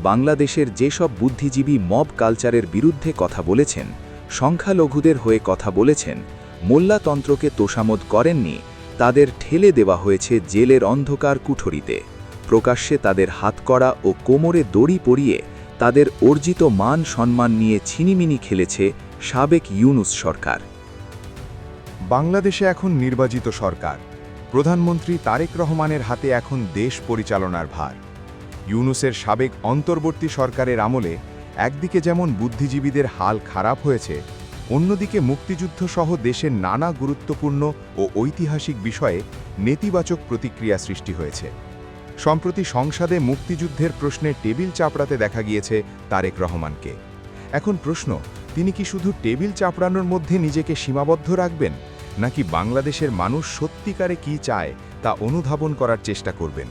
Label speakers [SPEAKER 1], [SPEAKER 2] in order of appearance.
[SPEAKER 1] বাংলাদেশের যেসব বুদ্ধিজীবী মব কালচারের বিরুদ্ধে কথা বলেছেন, সংখ্যালঘুদের হয়ে কথা বলেছেন, মোল্লাতন্ত্রকে তোষামোদ করেননি, তাদের ঠেলে দেওয়া হয়েছে জেলের অন্ধকার কুঠরিতে। প্রকাশ্যে তাদের হাতকড়া ও কোমরে দড়ি পরিয়ে তাদের অর্জিত মান সম্মান নিয়ে ছিনিমিনি খেলেছে সাবেক ইউনূস সরকার।
[SPEAKER 2] বাংলাদেশে এখন নির্বাচিত সরকার, প্রধানমন্ত্রী তারেক রহমানের হাতে এখন দেশ পরিচালনার ভার। ইউনূসের সাবেক অন্তর্বর্তী সরকারের আমলে একদিকে যেমন বুদ্ধিজীবীদের হাল খারাপ হয়েছে, অন্যদিকে মুক্তিযুদ্ধসহ দেশের নানা গুরুত্বপূর্ণ ও ঐতিহাসিক বিষয়ে নেতিবাচক প্রতিক্রিয়া সৃষ্টি হয়েছে। সম্প্রতি সংসদে মুক্তিযুদ্ধের প্রশ্নে টেবিল চাপড়াতে দেখা গিয়েছে তারেক রহমানকে। এখন প্রশ্ন, তিনি কি শুধু টেবিল চাপড়ানোর মধ্যে নিজেকে সীমাবদ্ধ রাখবেন, নাকি বাংলাদেশের মানুষ সত্যিকারে কী চায় তা অনুধাবন করার চেষ্টা করবেন?